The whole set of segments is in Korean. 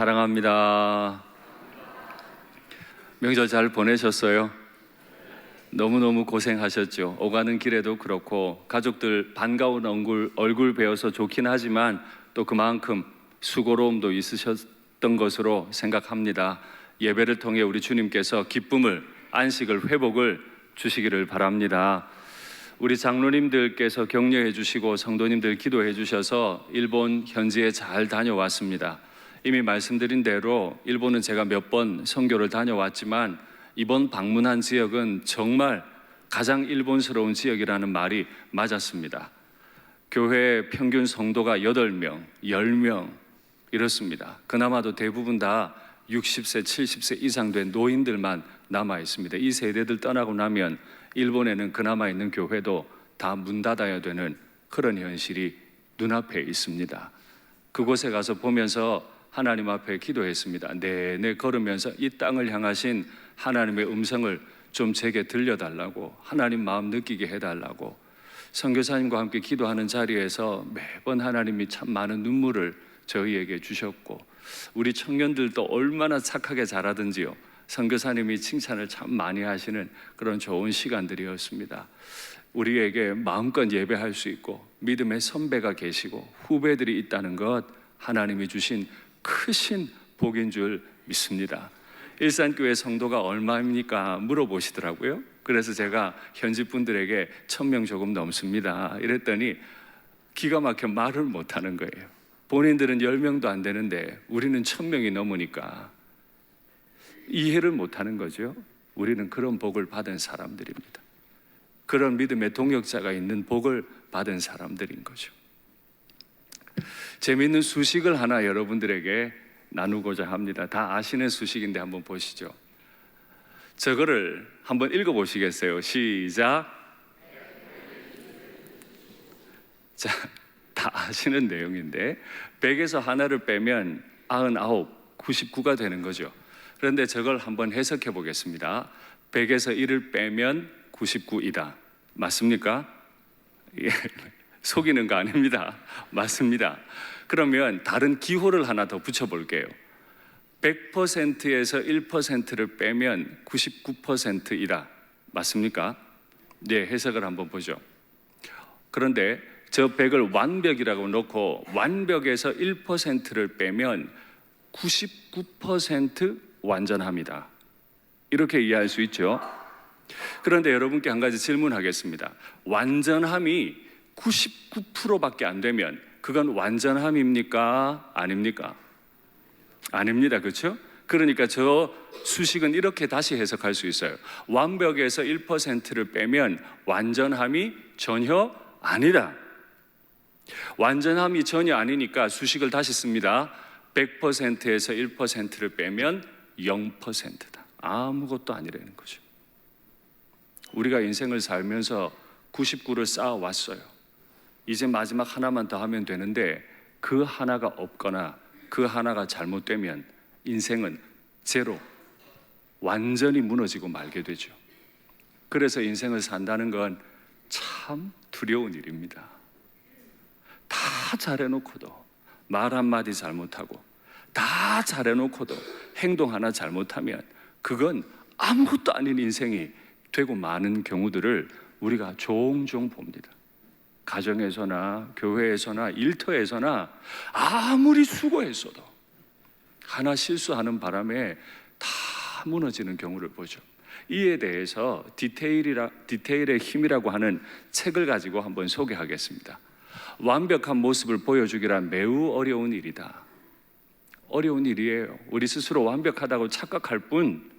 사랑합니다. 명절 잘 보내셨어요? 너무너무 고생하셨죠. 오가는 길에도 그렇고 가족들 반가운 얼굴 뵈어서 좋긴 하지만 또 그만큼 수고로움도 있으셨던 것으로 생각합니다. 예배를 통해 우리 주님께서 기쁨을, 안식을, 회복을 주시기를 바랍니다. 우리 장로님들께서 격려해 주시고 성도님들 기도해 주셔서 일본 현지에 잘 다녀왔습니다. 이미 말씀드린 대로 일본은 제가 몇 번 선교를 다녀왔지만 이번 방문한 지역은 정말 가장 일본스러운 지역이라는 말이 맞았습니다. 교회 평균 성도가 8명, 10명 이렇습니다. 그나마도 대부분 다 60세, 70세 이상 된 노인들만 남아 있습니다. 이 세대들 떠나고 나면 일본에는 그나마 있는 교회도 다 문 닫아야 되는 그런 현실이 눈앞에 있습니다. 그곳에 가서 보면서 하나님 앞에 기도했습니다. 내내 걸으면서 이 땅을 향하신 하나님의 음성을 좀 제게 들려달라고, 하나님 마음 느끼게 해달라고. 선교사님과 함께 기도하는 자리에서 매번 하나님이 참 많은 눈물을 저희에게 주셨고, 우리 청년들도 얼마나 착하게 자라든지요, 선교사님이 칭찬을 참 많이 하시는 그런 좋은 시간들이었습니다. 우리에게 마음껏 예배할 수 있고 믿음의 선배가 계시고 후배들이 있다는 것, 하나님이 주신 크신 복인 줄 믿습니다. 일산교회 성도가 얼마입니까? 물어보시더라고요. 그래서 제가 현지 분들에게 1000명 조금 넘습니다 이랬더니 기가 막혀 말을 못하는 거예요. 본인들은 10명도 안 되는데 우리는 1000명이 넘으니까 이해를 못하는 거죠. 우리는 그런 복을 받은 사람들입니다. 그런 믿음의 동역자가 있는 복을 받은 사람들인 거죠. 재미있는 수식을 하나 여러분들에게 나누고자 합니다. 다 아시는 수식인데 한번 보시죠. 저거를 한번 읽어보시겠어요? 시작. 자, 다 아시는 내용인데 100에서 하나를 빼면 99, 99가 되는 거죠. 그런데 저걸 한번 해석해 보겠습니다. 100에서 1을 빼면 99이다. 맞습니까? 예, 속이는 거 아닙니다. 맞습니다. 그러면 다른 기호를 하나 더 붙여볼게요. 100%에서 1%를 빼면 99%이다. 맞습니까? 네, 해석을 한번 보죠. 그런데 저 100을 완벽이라고 놓고 완벽에서 1%를 빼면 99% 완전합니다. 이렇게 이해할 수 있죠. 그런데 여러분께 한 가지 질문하겠습니다. 완전함이 99%밖에 안 되면 그건 완전함입니까? 아닙니까? 아닙니다. 그렇죠? 그러니까 저 수식은 이렇게 다시 해석할 수 있어요. 완벽에서 1%를 빼면 완전함이 전혀 아니다. 완전함이 전혀 아니니까 수식을 다시 씁니다. 100%에서 1%를 빼면 0%다. 아무것도 아니라는 거죠. 우리가 인생을 살면서 99를 쌓아왔어요. 이제 마지막 하나만 더 하면 되는데 그 하나가 없거나 그 하나가 잘못되면 인생은 제로, 완전히 무너지고 말게 되죠. 그래서 인생을 산다는 건 참 두려운 일입니다. 다 잘해놓고도 말 한마디 잘못하고 다 잘해놓고도 행동 하나 잘못하면 그건 아무것도 아닌 인생이 되고 마는 경우들을 우리가 종종 봅니다. 가정에서나 교회에서나 일터에서나 아무리 수고했어도 하나 실수하는 바람에 다 무너지는 경우를 보죠. 이에 대해서 디테일의 힘이라고 하는 책을 가지고 한번 소개하겠습니다. 완벽한 모습을 보여주기란 매우 어려운 일이다. 어려운 일이에요. 우리 스스로 완벽하다고 착각할 뿐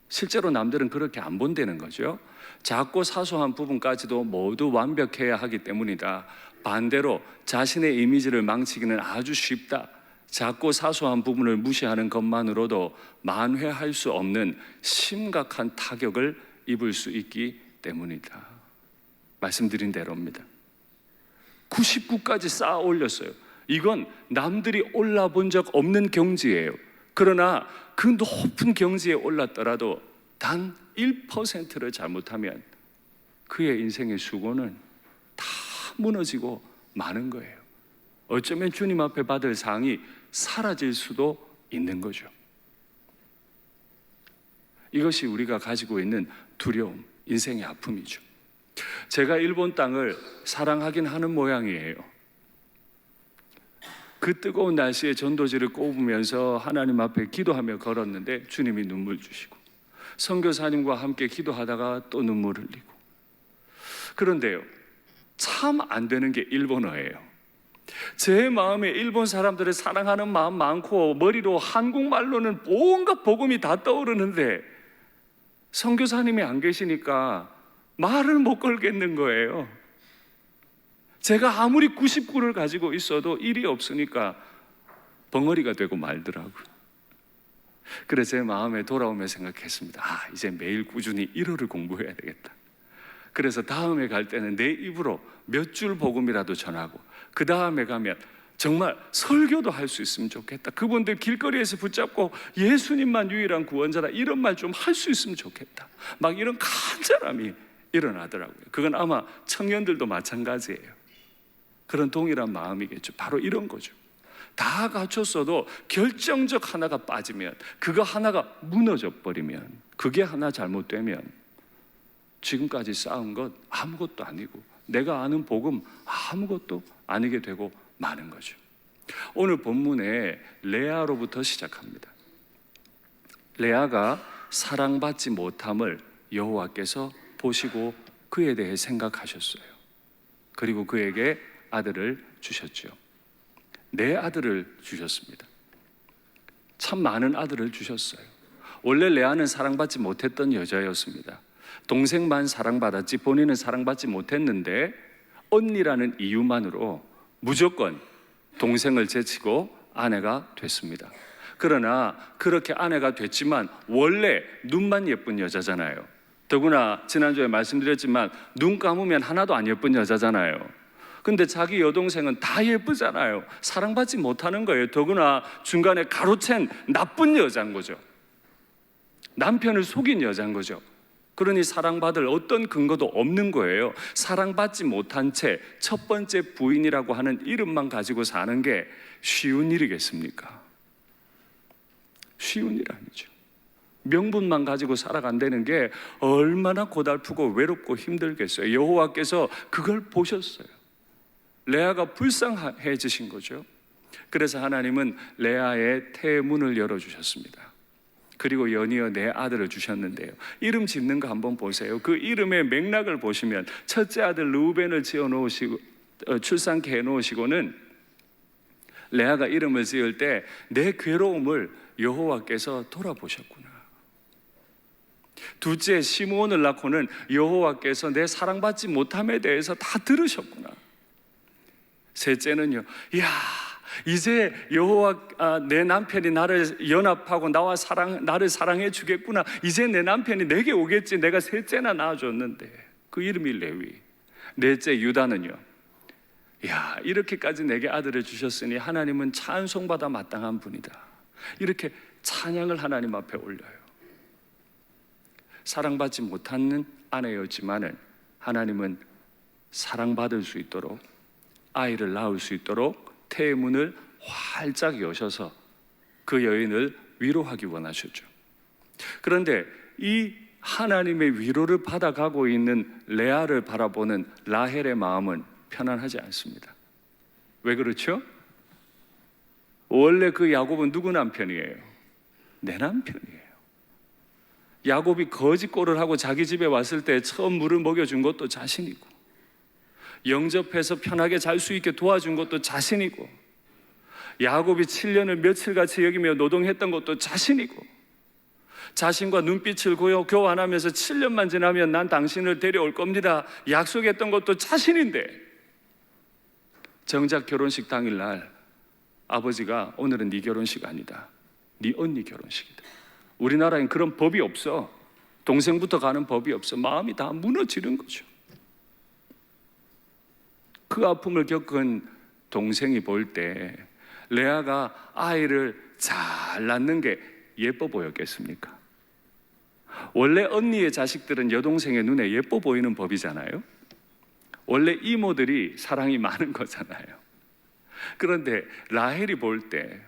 실제로 남들은 그렇게 안 본다는 거죠. 작고 사소한 부분까지도 모두 완벽해야 하기 때문이다. 반대로 자신의 이미지를 망치기는 아주 쉽다. 작고 사소한 부분을 무시하는 것만으로도 만회할 수 없는 심각한 타격을 입을 수 있기 때문이다. 말씀드린 대로입니다. 99까지 쌓아 올렸어요. 이건 남들이 올라본 적 없는 경지예요. 그러나 그 높은 경지에 올랐더라도 단 1%를 잘못하면 그의 인생의 수고는 다 무너지고 마는 거예요. 어쩌면 주님 앞에 받을 상이 사라질 수도 있는 거죠. 이것이 우리가 가지고 있는 두려움, 인생의 아픔이죠. 제가 일본 땅을 사랑하긴 하는 모양이에요. 그 뜨거운 날씨에 전도지를 꼽으면서 하나님 앞에 기도하며 걸었는데 주님이 눈물 주시고, 선교사님과 함께 기도하다가 또 눈물 흘리고. 그런데요, 참 안 되는 게 일본어예요. 제 마음에 일본 사람들을 사랑하는 마음 많고 머리로 한국말로는 온갖 복음이 다 떠오르는데 선교사님이 안 계시니까 말을 못 걸겠는 거예요. 제가 아무리 99를 가지고 있어도 일이 없으니까 벙어리가 되고 말더라고요. 그래서 제 마음에 돌아오며 생각했습니다. 이제 매일 꾸준히 1어를 공부해야 되겠다. 그래서 다음에 갈 때는 내 입으로 몇 줄 복음이라도 전하고, 그 다음에 가면 정말 설교도 할 수 있으면 좋겠다. 그분들 길거리에서 붙잡고 예수님만 유일한 구원자다, 이런 말 좀 할 수 있으면 좋겠다. 막 이런 간절함이 일어나더라고요. 그건 아마 청년들도 마찬가지예요. 그런 동일한 마음이겠죠. 바로 이런 거죠. 다 갖췄어도 결정적 하나가 빠지면, 그거 하나가 무너져 버리면, 그게 하나 잘못되면 지금까지 쌓은 것 아무것도 아니고 내가 아는 복음 아무것도 아니게 되고 마는 거죠. 오늘 본문에 레아로부터 시작합니다. 레아가 사랑받지 못함을 여호와께서 보시고 그에 대해 생각하셨어요. 그리고 그에게 아들을 주셨죠. 네 아들을 주셨습니다. 참 많은 아들을 주셨어요. 원래 레아는 사랑받지 못했던 여자였습니다. 동생만 사랑받았지 본인은 사랑받지 못했는데 언니라는 이유만으로 무조건 동생을 제치고 아내가 됐습니다. 그러나 그렇게 아내가 됐지만 원래 눈만 예쁜 여자잖아요. 더구나 지난주에 말씀드렸지만 눈 감으면 하나도 안 예쁜 여자잖아요. 근데 자기 여동생은 다 예쁘잖아요. 사랑받지 못하는 거예요. 더구나 중간에 가로챈 나쁜 여자인 거죠. 남편을 속인 여자인 거죠. 그러니 사랑받을 어떤 근거도 없는 거예요. 사랑받지 못한 채 첫 번째 부인이라고 하는 이름만 가지고 사는 게 쉬운 일이겠습니까? 쉬운 일 아니죠. 명분만 가지고 살아간다는 게 얼마나 고달프고 외롭고 힘들겠어요. 여호와께서 그걸 보셨어요. 레아가 불쌍해지신 거죠. 그래서 하나님은 레아의 태문을 열어주셨습니다. 그리고 연이어 네 아들을 주셨는데요, 이름 짓는 거 한번 보세요. 그 이름의 맥락을 보시면 첫째 아들 르우벤을 출산케 해놓으시고는 레아가 이름을 지을 때 내 괴로움을 여호와께서 돌아보셨구나. 둘째 시므온을 낳고는 여호와께서 내 사랑받지 못함에 대해서 다 들으셨구나. 셋째는요, 이제 여호와 내 남편이 나를 연합하고 나를 사랑해 주겠구나. 이제 내 남편이 내게 오겠지. 내가 셋째나 낳아줬는데. 그 이름이 레위. 넷째 유다는요, 이렇게까지 내게 아들을 주셨으니 하나님은 찬송받아 마땅한 분이다. 이렇게 찬양을 하나님 앞에 올려요. 사랑받지 못하는 아내였지만은 하나님은 사랑받을 수 있도록, 아이를 낳을 수 있도록 태문을 활짝 여셔서 그 여인을 위로하기 원하셨죠. 그런데 이 하나님의 위로를 받아가고 있는 레아를 바라보는 라헬의 마음은 편안하지 않습니다. 왜 그렇죠? 원래 그 야곱은 누구 남편이에요? 내 남편이에요. 야곱이 거짓골을 하고 자기 집에 왔을 때 처음 물을 먹여준 것도 자신이고, 영접해서 편하게 잘 수 있게 도와준 것도 자신이고, 야곱이 7년을 며칠같이 여기며 노동했던 것도 자신이고, 자신과 눈빛을 교환하면서 7년만 지나면 난 당신을 데려올 겁니다 약속했던 것도 자신인데, 정작 결혼식 당일날 아버지가 오늘은 네 결혼식 아니다, 네 언니 결혼식이다. 우리나라엔 그런 법이 없어. 동생부터 가는 법이 없어. 마음이 다 무너지는 거죠. 그 아픔을 겪은 동생이 볼 때 레아가 아이를 잘 낳는 게 예뻐 보였겠습니까? 원래 언니의 자식들은 여동생의 눈에 예뻐 보이는 법이잖아요. 원래 이모들이 사랑이 많은 거잖아요. 그런데 라헬이 볼 때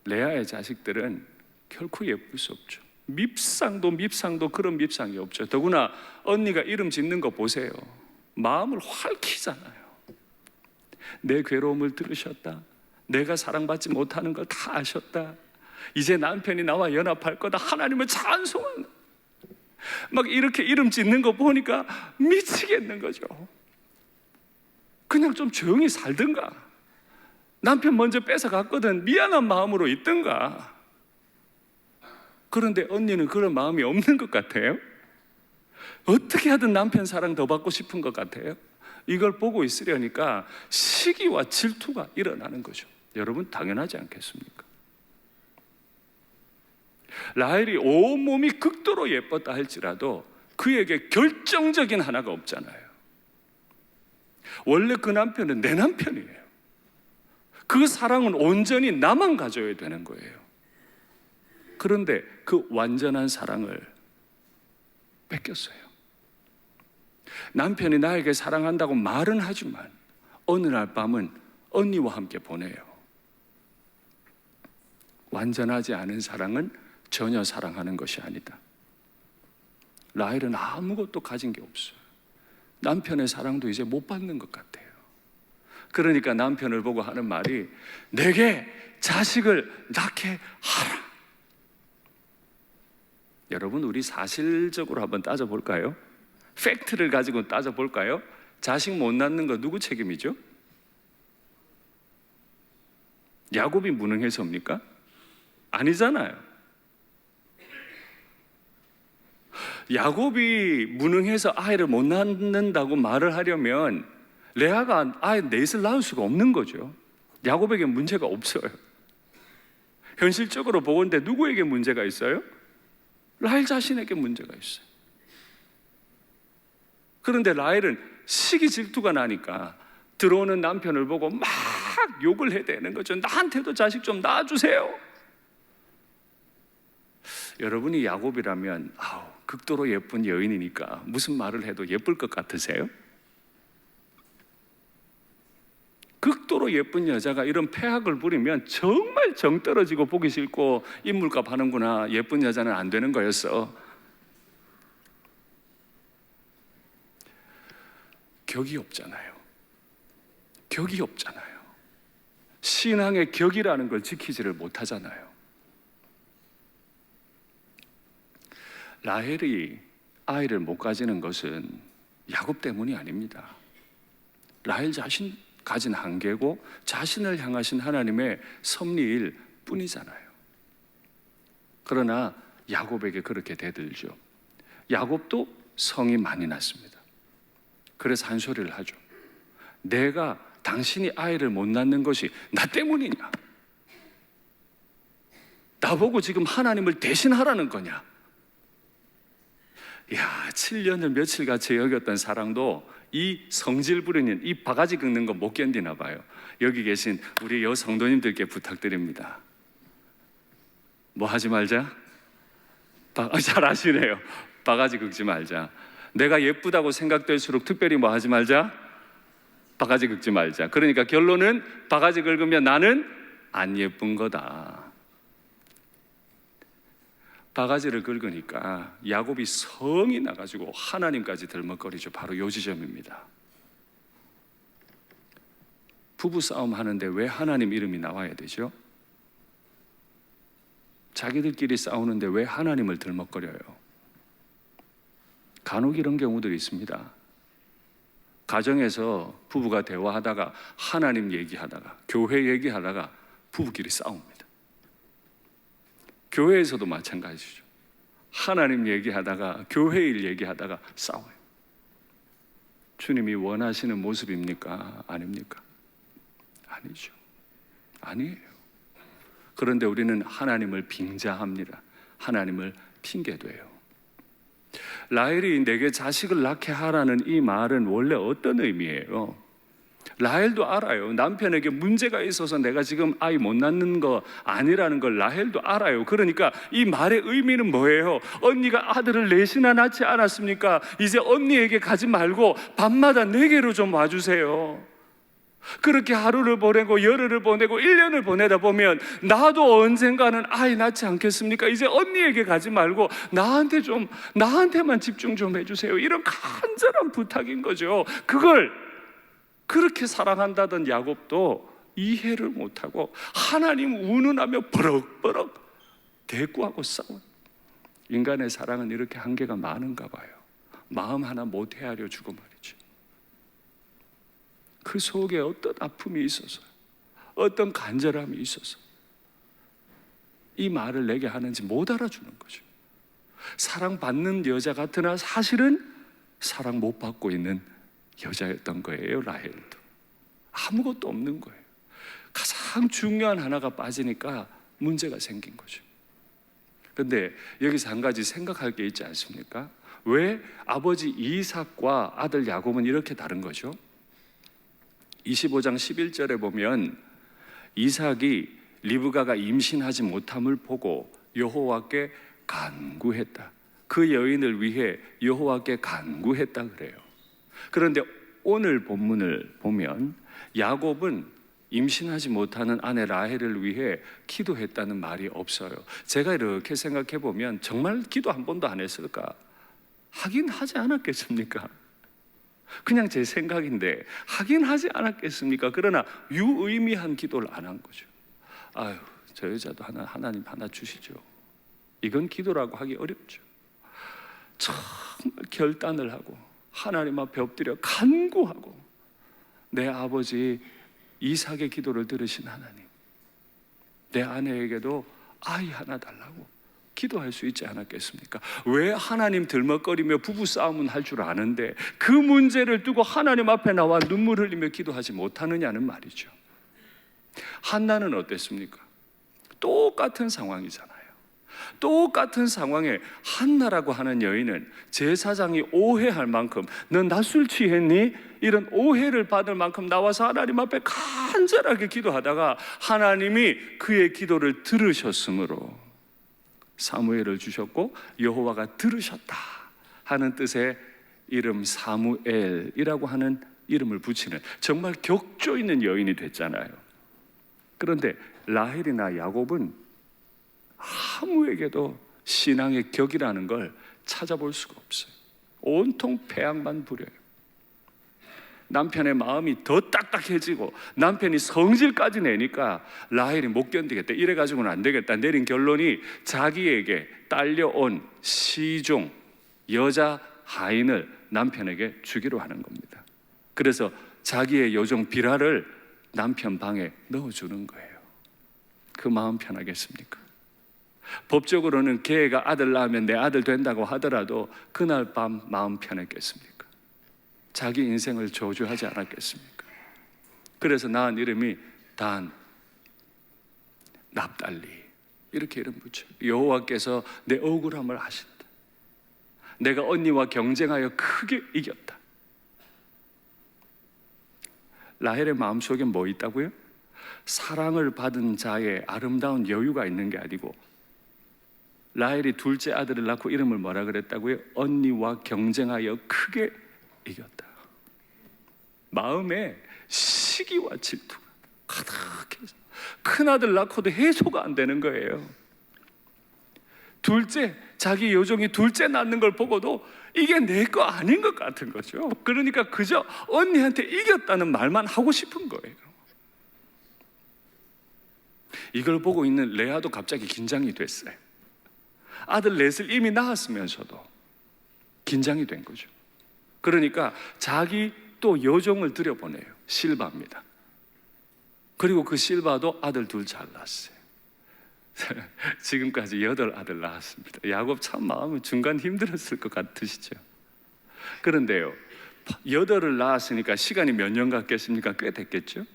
레아의 자식들은 결코 예쁠 수 없죠. 밉상도 그런 밉상이 없죠. 더구나 언니가 이름 짓는 거 보세요. 마음을 활키잖아요. 내 괴로움을 들으셨다. 내가 사랑받지 못하는 걸 다 아셨다. 이제 남편이 나와 연합할 거다. 하나님을 찬송한다. 막 이렇게 이름 짓는 거 보니까 미치겠는 거죠. 그냥 좀 조용히 살든가, 남편 먼저 뺏어갔거든 미안한 마음으로 있든가. 그런데 언니는 그런 마음이 없는 것 같아요. 어떻게 하든 남편 사랑 더 받고 싶은 것 같아요. 이걸 보고 있으려니까 시기와 질투가 일어나는 거죠. 여러분, 당연하지 않겠습니까? 라헬이 온몸이 극도로 예뻤다 할지라도 그에게 결정적인 하나가 없잖아요. 원래 그 남편은 내 남편이에요. 그 사랑은 온전히 나만 가져야 되는 거예요. 그런데 그 완전한 사랑을 뺏겼어요. 남편이 나에게 사랑한다고 말은 하지만 어느 날 밤은 언니와 함께 보내요. 완전하지 않은 사랑은 전혀 사랑하는 것이 아니다. 라헬은 아무것도 가진 게 없어요. 남편의 사랑도 이제 못 받는 것 같아요. 그러니까 남편을 보고 하는 말이 내게 자식을 낳게 하라. 여러분, 우리 사실적으로 한번 따져볼까요? 팩트를 가지고 따져볼까요? 자식 못 낳는 거 누구 책임이죠? 야곱이 무능해서입니까? 아니잖아요. 야곱이 무능해서 아이를 못 낳는다고 말을 하려면 레아가 아이 넷을 낳을 수가 없는 거죠. 야곱에게 문제가 없어요. 현실적으로 보건대 누구에게 문제가 있어요? 라헬 자신에게 문제가 있어요. 그런데 라헬은 시기 질투가 나니까 들어오는 남편을 보고 막 욕을 해대는 거죠. 나한테도 자식 좀 낳아주세요. 여러분이 야곱이라면 극도로 예쁜 여인이니까 무슨 말을 해도 예쁠 것 같으세요? 극도로 예쁜 여자가 이런 패학을 부리면 정말 정 떨어지고 보기 싫고 인물값 하는구나, 예쁜 여자는 안 되는 거였어. 격이 없잖아요. 격이 없잖아요. 신앙의 격이라는 걸 지키지를 못하잖아요. 라헬이 아이를 못 가지는 것은 야곱 때문이 아닙니다. 라헬 자신 가진 한계고 자신을 향하신 하나님의 섭리일 뿐이잖아요. 그러나 야곱에게 그렇게 대들죠. 야곱도 성이 많이 났습니다. 그래서 한 소리를 하죠. 내가 당신이 아이를 못 낳는 것이 나 때문이냐? 나보고 지금 하나님을 대신하라는 거냐? 야, 7년을 며칠같이 여겼던 사랑도 이 성질 부리는, 이 바가지 긁는 거 못 견디나 봐요. 여기 계신 우리 여성도님들께 부탁드립니다. 뭐 하지 말자? 잘 아시네요. 바가지 긁지 말자. 내가 예쁘다고 생각될수록 특별히 뭐 하지 말자? 바가지 긁지 말자. 그러니까 결론은 바가지 긁으면 나는 안 예쁜 거다. 바가지를 긁으니까 야곱이 성이 나가지고 하나님까지 들먹거리죠. 바로 요 지점입니다. 부부싸움 하는데 왜 하나님 이름이 나와야 되죠? 자기들끼리 싸우는데 왜 하나님을 들먹거려요? 간혹 이런 경우들이 있습니다. 가정에서 부부가 대화하다가 하나님 얘기하다가 교회 얘기하다가 부부끼리 싸웁니다. 교회에서도 마찬가지죠. 하나님 얘기하다가 교회 일 얘기하다가 싸워요. 주님이 원하시는 모습입니까? 아닙니까? 아니죠. 아니에요. 그런데 우리는 하나님을 빙자합니다. 하나님을 핑계대요. 라헬이 내게 자식을 낳게 하라는 이 말은 원래 어떤 의미예요? 라헬도 알아요. 남편에게 문제가 있어서 내가 지금 아이 못 낳는 거 아니라는 걸 라헬도 알아요. 그러니까 이 말의 의미는 뭐예요? 언니가 아들을 넷이나 낳지 않았습니까? 이제 언니에게 가지 말고 밤마다 내게로 좀 와주세요. 그렇게 하루를 보내고 열흘을 보내고 1년을 보내다 보면 나도 언젠가는 아이 낳지 않겠습니까? 이제 언니에게 가지 말고 나한테만 집중 좀 해주세요. 이런 간절한 부탁인 거죠. 그걸 그렇게 사랑한다던 야곱도 이해를 못하고 하나님 운운하며 버럭버럭 대꾸하고 싸워요. 인간의 사랑은 이렇게 한계가 많은가 봐요. 마음 하나 못 헤아려 주고 말이죠. 그 속에 어떤 아픔이 있어서, 어떤 간절함이 있어서 이 말을 내게 하는지 못 알아주는 거죠. 사랑받는 여자 같으나 사실은 사랑 못 받고 있는 여자였던 거예요. 라헬도 아무것도 없는 거예요. 가장 중요한 하나가 빠지니까 문제가 생긴 거죠. 그런데 여기서 한 가지 생각할 게 있지 않습니까? 왜 아버지 이삭과 아들 야곱은 이렇게 다른 거죠? 25장 11절에 보면 이삭이 리브가가 임신하지 못함을 보고 여호와께 간구했다. 그 여인을 위해 여호와께 간구했다 그래요. 그런데 오늘 본문을 보면 야곱은 임신하지 못하는 아내 라헬을 위해 기도했다는 말이 없어요. 제가 이렇게 생각해 보면 정말 기도 한 번도 안 했을까? 하긴 하지 않았겠습니까? 그냥 제 생각인데 하긴 하지 않았겠습니까? 그러나 유의미한 기도를 안 한 거죠. 아유, 저 여자도 하나님 하나 주시죠. 이건 기도라고 하기 어렵죠. 정말 결단을 하고 하나님 앞에 엎드려 간구하고 내 아버지 이삭의 기도를 들으신 하나님, 내 아내에게도 아이 하나 달라고 기도할 수 있지 않았겠습니까? 왜 하나님 들먹거리며 부부싸움은 할 줄 아는데 그 문제를 두고 하나님 앞에 나와 눈물 흘리며 기도하지 못하느냐는 말이죠. 한나는 어땠습니까? 똑같은 상황이잖아요. 똑같은 상황에 한나라고 하는 여인은 제사장이 오해할 만큼 넌 낮술 취했니? 이런 오해를 받을 만큼 나와서 하나님 앞에 간절하게 기도하다가 하나님이 그의 기도를 들으셨으므로 사무엘을 주셨고 여호와가 들으셨다 하는 뜻의 이름 사무엘이라고 하는 이름을 붙이는 정말 격조 있는 여인이 됐잖아요. 그런데 라헬이나 야곱은 아무에게도 신앙의 격이라는 걸 찾아볼 수가 없어요. 온통 패양만 부려요. 남편의 마음이 더 딱딱해지고 남편이 성질까지 내니까 라헬이 못 견디겠다, 이래가지고는 안 되겠다 내린 결론이 자기에게 딸려온 시종 여자 하인을 남편에게 주기로 하는 겁니다. 그래서 자기의 여종 비라를 남편 방에 넣어주는 거예요. 그 마음 편하겠습니까? 법적으로는 걔가 아들 낳으면 내 아들 된다고 하더라도 그날 밤 마음 편했겠습니까? 자기 인생을 저주하지 않았겠습니까? 그래서 낳은 이름이 단, 납달리 이렇게 이름 붙여요. 여호와께서 내 억울함을 아신다. 내가 언니와 경쟁하여 크게 이겼다. 라헬의 마음속에 뭐 있다고요? 사랑을 받은 자의 아름다운 여유가 있는 게 아니고 라헬이 둘째 아들을 낳고 이름을 뭐라 그랬다고요? 언니와 경쟁하여 크게 이겼다. 마음에 시기와 질투가 가득해서 큰아들 낳고도 해소가 안 되는 거예요. 둘째, 자기 여종이 둘째 낳는 걸 보고도 이게 내 거 아닌 것 같은 거죠. 그러니까 그저 언니한테 이겼다는 말만 하고 싶은 거예요. 이걸 보고 있는 레아도 갑자기 긴장이 됐어요. 아들 넷을 이미 낳았으면서도 긴장이 된 거죠. 그러니까 자기 또 여종을 들여보내요. 실바입니다. 그리고 그 실바도 아들 둘 잘 낳았어요. 지금까지 8아들 낳았습니다. 야곱 참 마음은 중간 힘들었을 것 같으시죠? 그런데요, 8을 낳았으니까 시간이 몇 년 갔겠습니까? 꽤 됐겠죠?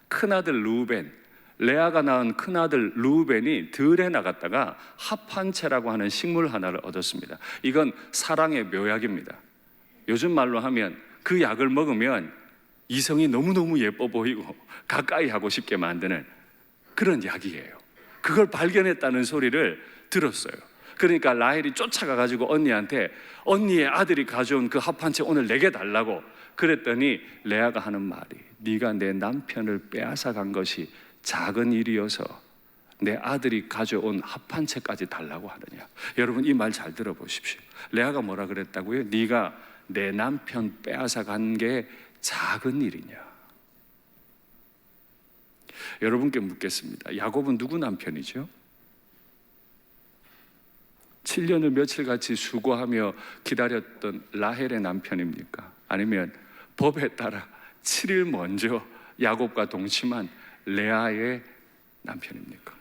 큰아들 루벤, 레아가 낳은 큰아들 루벤이 들에 나갔다가 합한채라고 하는 식물 하나를 얻었습니다. 이건 사랑의 묘약입니다. 요즘 말로 하면 그 약을 먹으면 이성이 너무너무 예뻐 보이고 가까이 하고 싶게 만드는 그런 약이에요. 그걸 발견했다는 소리를 들었어요. 그러니까 라헬이 쫓아가가지고 언니한테 언니의 아들이 가져온 그 합한채 오늘 내게 달라고 그랬더니 레아가 하는 말이 네가 내 남편을 빼앗아 간 것이 작은 일이어서 내 아들이 가져온 합한채까지 달라고 하느냐. 여러분 이 말 잘 들어보십시오. 레아가 뭐라 그랬다고요? 네가 내 남편 빼앗아 간 게 작은 일이냐. 여러분께 묻겠습니다. 야곱은 누구 남편이죠? 7년을 며칠같이 수고하며 기다렸던 라헬의 남편입니까? 아니면 법에 따라 7일 먼저 야곱과 동침한 레아의 남편입니까?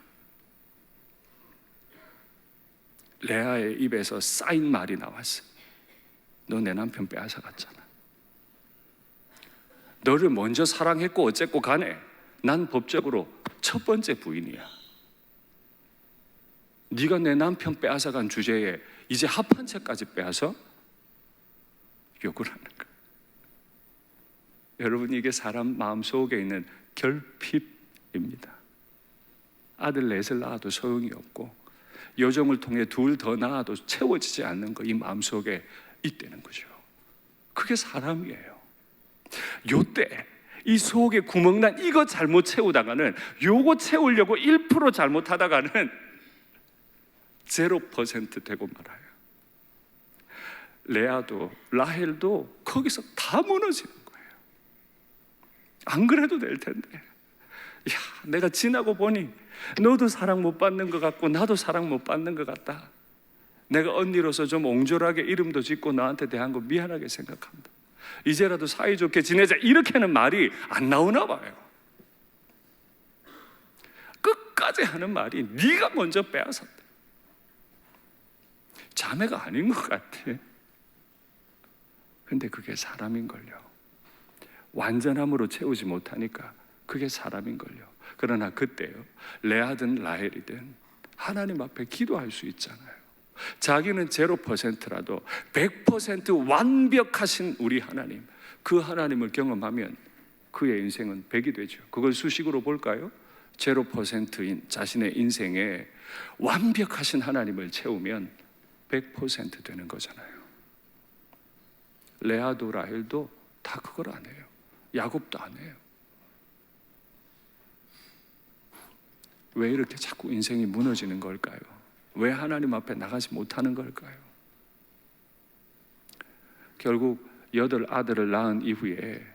레아의 입에서 쌓인 말이 나왔어요. 너 내 남편 빼앗아 갔잖아. 너를 먼저 사랑했고 어쨌고 간에 난 법적으로 첫 번째 부인이야. 네가 내 남편 빼앗아 간 주제에 이제 합한 채까지 빼앗아 욕을 하는 거야. 여러분 이게 사람 마음속에 있는 결핍입니다. 아들 넷을 낳아도 소용이 없고 여정을 통해 둘 더 낳아도 채워지지 않는 거 이 마음속에 있다는 거죠. 그게 사람이에요. 요때 이 속에 구멍난 이거 잘못 채우다가는 요거 채우려고 1% 잘못하다가는 0% 되고 말아요. 레아도 라헬도 거기서 다 무너지는 거예요. 안 그래도 될 텐데. 야, 내가 지나고 보니 너도 사랑 못 받는 것 같고 나도 사랑 못 받는 것 같다. 내가 언니로서 좀 옹졸하게 이름도 짓고 너한테 대한 거 미안하게 생각한다. 이제라도 사이좋게 지내자 이렇게는 말이 안 나오나 봐요. 끝까지 하는 말이 네가 먼저 빼앗았다. 자매가 아닌 것 같아. 근데 그게 사람인걸요. 완전함으로 채우지 못하니까 그게 사람인걸요. 그러나 그때요, 레아든 라헬이든 하나님 앞에 기도할 수 있잖아요. 자기는 0%라도 100% 완벽하신 우리 하나님, 그 하나님을 경험하면 그의 인생은 100이 되죠. 그걸 수식으로 볼까요? 0%인 자신의 인생에 완벽하신 하나님을 채우면 100% 되는 거잖아요. 레아도 라헬도 다 그걸 안 해요. 야곱도 안 해요. 왜 이렇게 자꾸 인생이 무너지는 걸까요? 왜 하나님 앞에 나가지 못하는 걸까요? 결국 8 아들을 낳은 이후에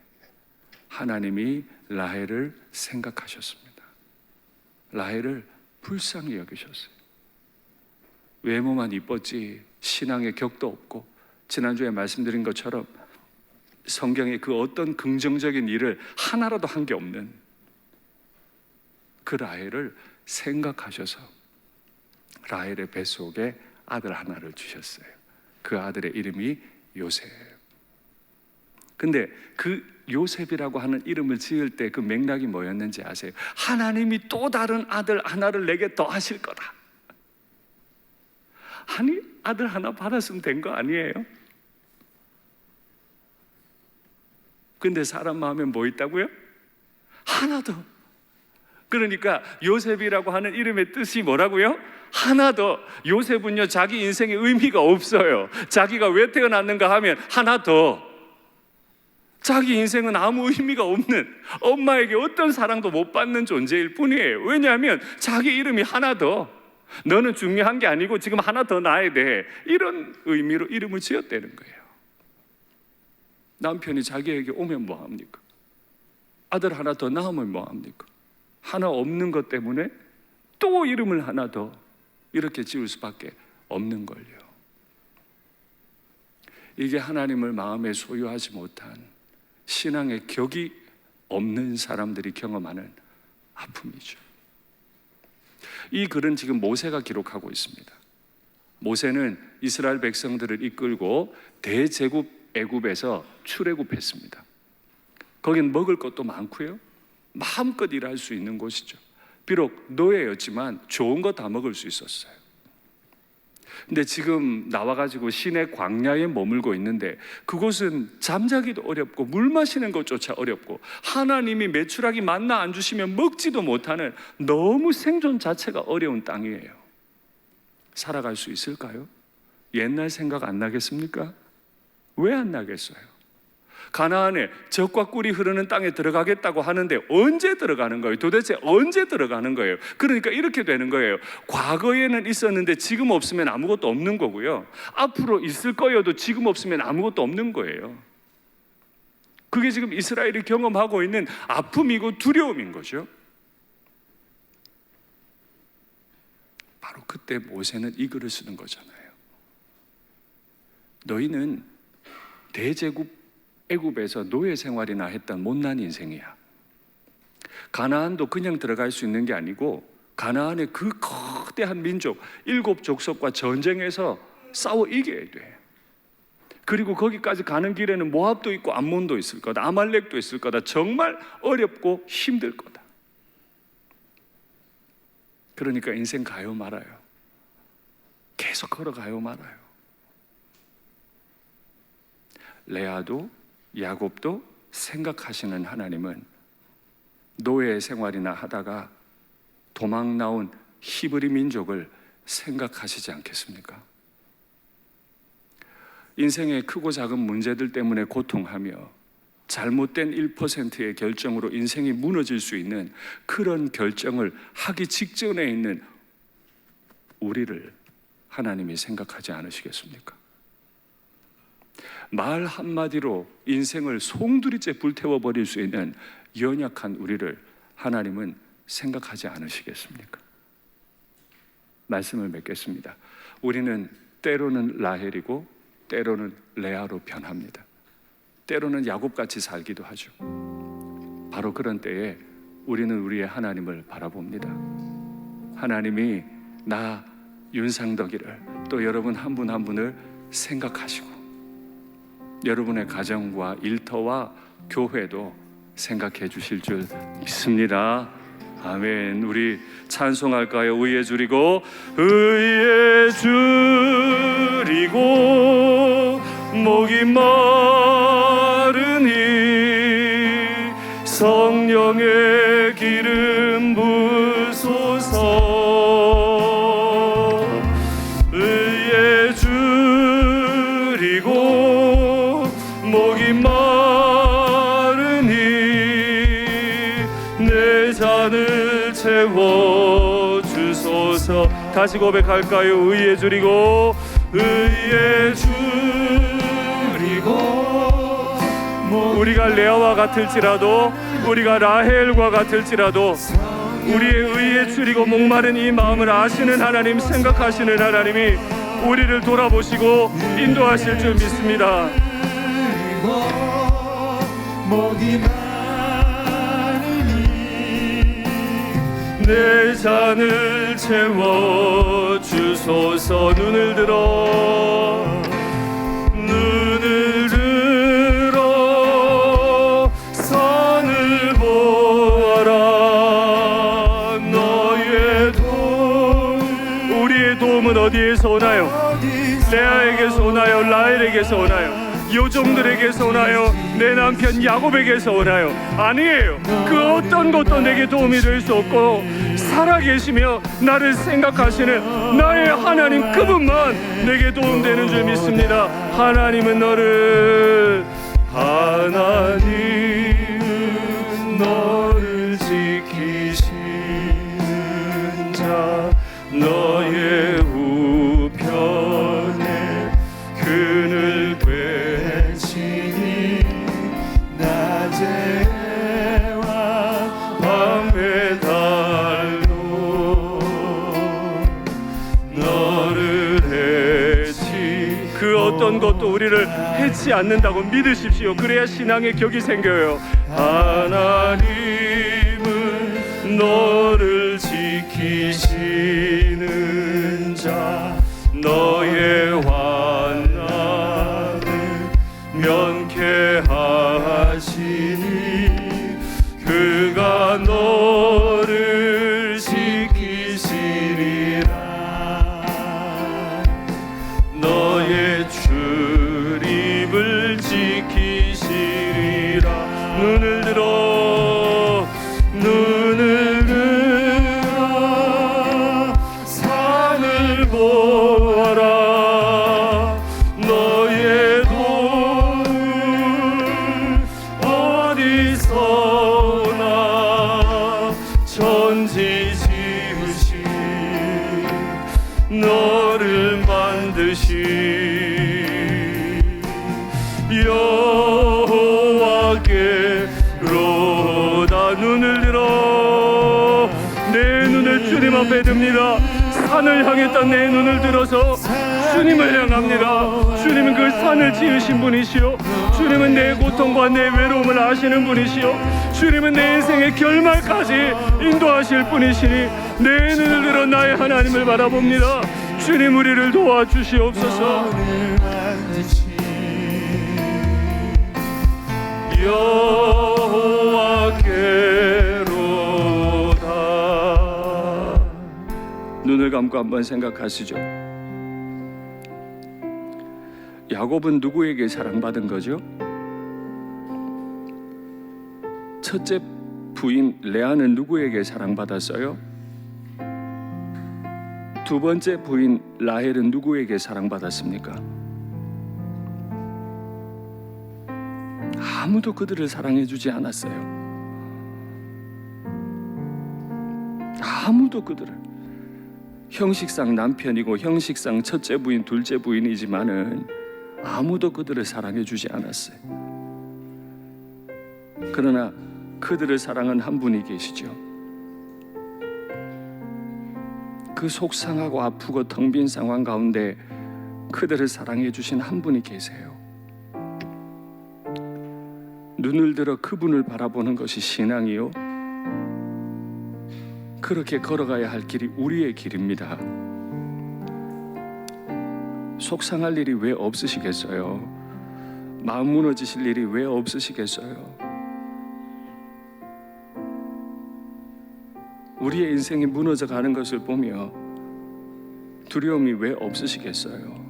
하나님이 라헬을 생각하셨습니다. 라헬을 불쌍히 여기셨어요. 외모만 이뻤지 신앙의 격도 없고, 지난주에 말씀드린 것처럼 성경에 그 어떤 긍정적인 일을 하나라도 한 게 없는 그 라헬을 생각하셔서 라헬의 뱃속에 아들 하나를 주셨어요. 그 아들의 이름이 요셉. 근데 그 요셉이라고 하는 이름을 지을 때 그 맥락이 뭐였는지 아세요? 하나님이 또 다른 아들 하나를 내게 더 하실 거다. 아니, 아들 하나 받았으면 된 거 아니에요? 근데 사람 마음에 뭐 있다고요? 하나 더. 그러니까 요셉이라고 하는 이름의 뜻이 뭐라고요? 하나 더. 요셉은요, 자기 인생에 의미가 없어요. 자기가 왜 태어났는가 하면 하나 더. 자기 인생은 아무 의미가 없는, 엄마에게 어떤 사랑도 못 받는 존재일 뿐이에요. 왜냐하면 자기 이름이 하나 더. 너는 중요한 게 아니고 지금 하나 더 낳아야 돼. 이런 의미로 이름을 지었다는 거예요. 남편이 자기에게 오면 뭐합니까? 아들 하나 더 낳으면 뭐합니까? 하나 없는 것 때문에 또 이름을 하나 더 이렇게 지을 수밖에 없는 걸요. 이게 하나님을 마음에 소유하지 못한 신앙의 격이 없는 사람들이 경험하는 아픔이죠. 이 글은 지금 모세가 기록하고 있습니다. 모세는 이스라엘 백성들을 이끌고 대제국 애굽에서 출애굽했습니다. 거긴 먹을 것도 많고요, 마음껏 일할 수 있는 곳이죠. 비록 노예였지만 좋은 거 다 먹을 수 있었어요. 근데 지금 나와가지고 시내 광야에 머물고 있는데 그곳은 잠자기도 어렵고 물 마시는 것조차 어렵고 하나님이 메추라기 만나 안 주시면 먹지도 못하는 너무 생존 자체가 어려운 땅이에요. 살아갈 수 있을까요? 옛날 생각 안 나겠습니까? 왜 안 나겠어요? 가나안에 젖과 꿀이 흐르는 땅에 들어가겠다고 하는데 언제 들어가는 거예요? 도대체 언제 들어가는 거예요? 그러니까 이렇게 되는 거예요. 과거에는 있었는데 지금 없으면 아무것도 없는 거고요, 앞으로 있을 거여도 지금 없으면 아무것도 없는 거예요. 그게 지금 이스라엘이 경험하고 있는 아픔이고 두려움인 거죠. 바로 그때 모세는 이 글을 쓰는 거잖아요. 너희는 대제국 애굽에서 노예 생활이나 했던 못난 인생이야. 가나안도 그냥 들어갈 수 있는 게 아니고 가나안의 그 거대한 민족 7족속과 전쟁에서 싸워 이겨야 돼. 그리고 거기까지 가는 길에는 모압도 있고 암몬도 있을 거다, 아말렉도 있을 거다. 정말 어렵고 힘들 거다. 그러니까 인생 가요 말아요. 계속 걸어가요 말아요. 레아도 야곱도 생각하시는 하나님은 노예 생활이나 하다가 도망 나온 히브리 민족을 생각하시지 않겠습니까? 인생의 크고 작은 문제들 때문에 고통하며 잘못된 1%의 결정으로 인생이 무너질 수 있는 그런 결정을 하기 직전에 있는 우리를 하나님이 생각하지 않으시겠습니까? 말 한마디로 인생을 송두리째 불태워버릴 수 있는 연약한 우리를 하나님은 생각하지 않으시겠습니까? 말씀을 맺겠습니다. 우리는 때로는 라헬이고 때로는 레아로 변합니다. 때로는 야곱같이 살기도 하죠. 바로 그런 때에 우리는 우리의 하나님을 바라봅니다. 하나님이 나 윤상덕이를, 또 여러분 한 분 한 분을 생각하시고 여러분의 가정과 일터와 교회도 생각해 주실 줄 믿습니다. 아멘. 우리 찬송할까요? 의에 줄이고 의에 줄이고 목이 마르니 성령의 기름 부소서. 의에 줄이고 목이 마르니 내 잔을 채워주소서. 다시 고백할까요? 의에 줄이고 의에 줄이고. 우리가 레아와 같을지라도, 우리가 라헬과 같을지라도 우리의 의에 줄이고 목마른 이 마음을 아시는 하나님, 생각하시는 하나님이 우리를 돌아보시고 인도하실 줄 믿습니다. 목이 마르니 내 잔을 채워주소서. 눈을 들어 산을 보아라. 너의 도움. 우리의 도움은 어디에서 오나요? 레아에게서 오나요? 라헬에게서 오나요? 요종들에게서 오나요? 내 남편 야곱에게서 오나요? 아니에요. 그 어떤 것도 내게 도움이 될 수 없고 살아계시며 나를 생각하시는 나의 하나님, 그분만 내게 도움되는 줄 믿습니다. 하나님은 너를 지키시는 자, 너의 우편에 그늘 꿰치니 낮에와 밤에 달로 너를 해치. 그 어떤 것도 우리를 해치 않는다고 믿으십시오. 그래야 신앙의 격이 생겨요. 하나님은 너를 지키시는 자, 너의 환난을 면케 하시니 그가 너를 지키시리라. 너의 출입을 지키시리라. 눈을 들어 산을 보 너를 만드신 여호와께로다. 눈을 들어 내 눈을 주님 앞에 듭니다. 산을 향했던 내 눈을 들어서 주님을 향합니다. 주님은 그 산을 지으신 분이시오. 주님은 내 고통과 내 외로움을 아시는 분이시오. 주님은 내 인생의 결말까지 인도하실 분이시니 내 눈을 들어 나의 하나님을 바라봅니다. 주님 우리를 도와주시옵소서. 여호와께로다. 눈을 감고 한번 생각하시죠. 야곱은 누구에게 사랑받은 거죠? 첫째 부인 레아는 누구에게 사랑받았어요? 두 번째 부인 라헬은 누구에게 사랑받았습니까? 아무도 그들을 사랑해주지 않았어요. 아무도 그들을, 형식상 남편이고 형식상 첫째 부인, 둘째 부인이지만은 아무도 그들을 사랑해주지 않았어요. 그러나 그들을 사랑한 한 분이 계시죠. 그 속상하고 아프고 텅 빈 상황 가운데 그들을 사랑해 주신 한 분이 계세요. 눈을 들어 그분을 바라보는 것이 신앙이요, 그렇게 걸어가야 할 길이 우리의 길입니다. 속상할 일이 왜 없으시겠어요? 마음 무너지실 일이 왜 없으시겠어요? 우리의 인생이 무너져 가는 것을 보며 두려움이 왜 없으시겠어요?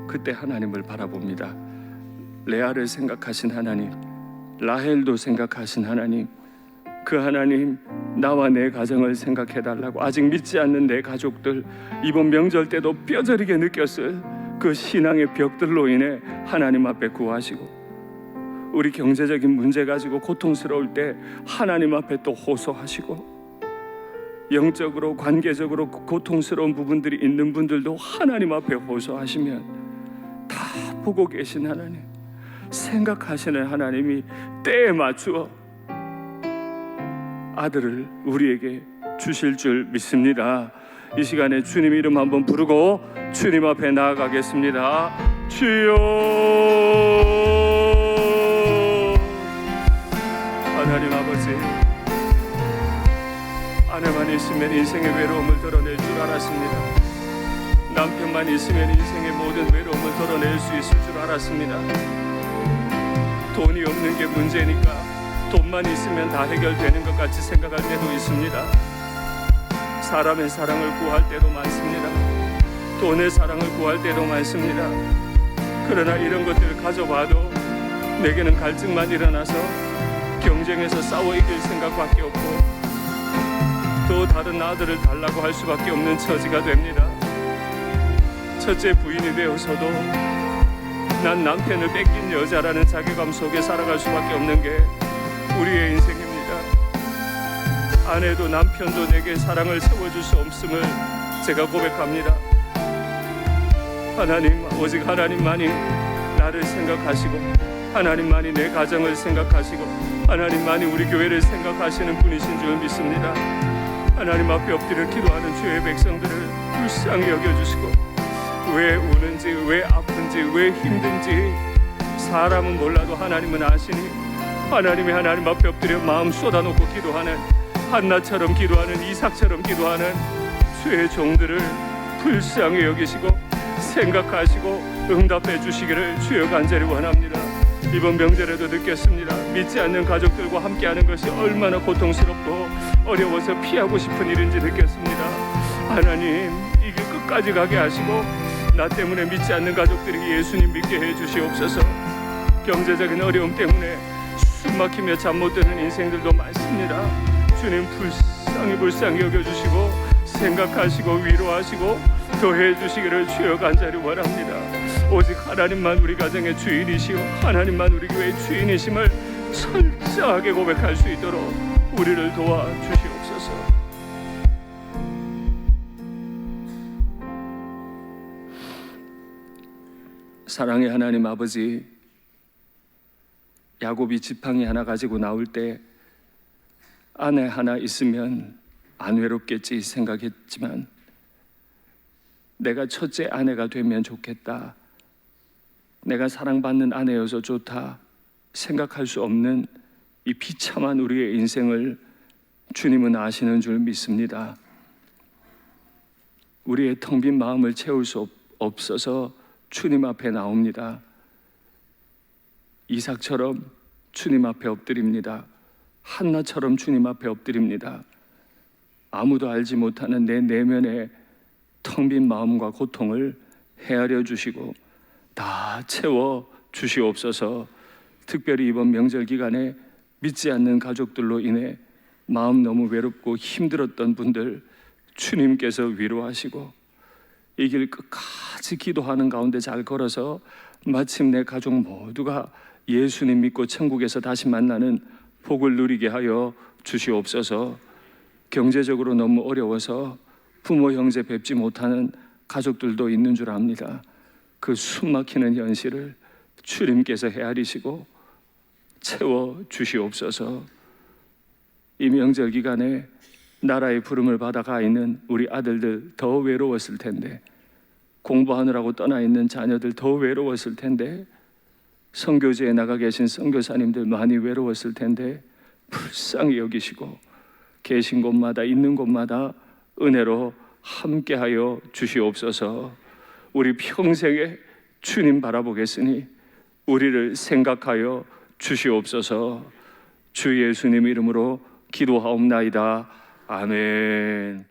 그때 하나님을 바라봅니다. 레아를 생각하신 하나님, 라헬도 생각하신 하나님, 그 하나님, 나와 내 가정을 생각해달라고 아직 믿지 않는 내 가족들, 이번 명절 때도 뼈저리게 느꼈을 그 신앙의 벽들로 인해 하나님 앞에 구하시고, 우리 경제적인 문제 가지고 고통스러울 때 하나님 앞에 또 호소하시고, 영적으로 관계적으로 고통스러운 부분들이 있는 분들도 하나님 앞에 호소하시면 다 보고 계신 하나님, 생각하시는 하나님이 때에 맞추어 아들을 우리에게 주실 줄 믿습니다. 이 시간에 주님 이름 한번 부르고 주님 앞에 나아가겠습니다. 주여, 하나님 아버지, 아내만 있으면 인생의 외로움을 덜어낼 줄 알았습니다. 남편만 있으면 인생의 모든 외로움을 덜어낼 수 있을 줄 알았습니다. 돈이 없는 게 문제니까 돈만 있으면 다 해결되는 것 같이 생각할 때도 있습니다. 사람의 사랑을 구할 때도 많습니다. 돈의 사랑을 구할 때도 많습니다. 그러나 이런 것들을 가져봐도 내게는 갈증만 일어나서 경쟁에서 싸워 이길 생각밖에 없고 또 다른 아들을 달라고 할 수밖에 없는 처지가 됩니다. 첫째 부인이 되어서도 난 남편을 뺏긴 여자라는 자괴감 속에 살아갈 수밖에 없는 게 우리의 인생입니다. 아내도 남편도 내게 사랑을 세워줄 수 없음을 제가 고백합니다. 하나님, 오직 하나님만이 나를 생각하시고 하나님만이 내 가정을 생각하시고 하나님만이 우리 교회를 생각하시는 분이신 줄 믿습니다. 하나님 앞에 엎드려 기도하는 주의 백성들을 불쌍히 여겨주시고, 왜 우는지, 왜 아픈지, 왜 힘든지 사람은 몰라도 하나님은 아시니 하나님이 하나님 앞에 엎드려 마음 쏟아놓고 기도하는, 한나처럼 기도하는, 이삭처럼 기도하는 주의 종들을 불쌍히 여기시고 생각하시고 응답해 주시기를 주여 간절히 원합니다. 이번 명절에도 느꼈습니다. 믿지 않는 가족들과 함께하는 것이 얼마나 고통스럽고 어려워서 피하고 싶은 일인지 느꼈습니다. 하나님, 이 길 끝까지 가게 하시고 나 때문에 믿지 않는 가족들이 예수님 믿게 해주시옵소서. 경제적인 어려움 때문에 숨막히며 잠 못 드는 인생들도 많습니다. 주님 불쌍히 여겨주시고 생각하시고 위로하시고 더해 주시기를 주여 간절히 원합니다. 오직 하나님만 우리 가정의 주인이시오, 하나님만 우리 교회의 주인이심을 철저하게 고백할 수 있도록 우리를 도와주시옵소서. 사랑의 하나님 아버지, 야곱이 지팡이 하나 가지고 나올 때 아내 하나 있으면 안 외롭겠지 생각했지만 내가 첫째 아내가 되면 좋겠다, 내가 사랑받는 아내여서 좋다 생각할 수 없는 이 비참한 우리의 인생을 주님은 아시는 줄 믿습니다. 우리의 텅 빈 마음을 채울 수 없어서 주님 앞에 나옵니다. 이삭처럼 주님 앞에 엎드립니다. 한나처럼 주님 앞에 엎드립니다. 아무도 알지 못하는 내 내면의 텅 빈 마음과 고통을 헤아려 주시고 다 채워 주시옵소서. 특별히 이번 명절 기간에 믿지 않는 가족들로 인해 마음 너무 외롭고 힘들었던 분들 주님께서 위로하시고 이 길 끝까지 기도하는 가운데 잘 걸어서 마침내 가족 모두가 예수님 믿고 천국에서 다시 만나는 복을 누리게 하여 주시옵소서. 경제적으로 너무 어려워서 부모 형제 뵙지 못하는 가족들도 있는 줄 압니다. 그 숨막히는 현실을 주님께서 헤아리시고 채워 주시옵소서. 이 명절 기간에 나라의 부름을 받아가 있는 우리 아들들 더 외로웠을 텐데, 공부하느라고 떠나 있는 자녀들 더 외로웠을 텐데, 선교지에 나가 계신 선교사님들 많이 외로웠을 텐데 불쌍히 여기시고 계신 곳마다 있는 곳마다 은혜로 함께하여 주시옵소서. 우리 평생에 주님 바라보겠으니 우리를 생각하여 주시옵소서. 주 예수님 이름으로 기도하옵나이다. 아멘.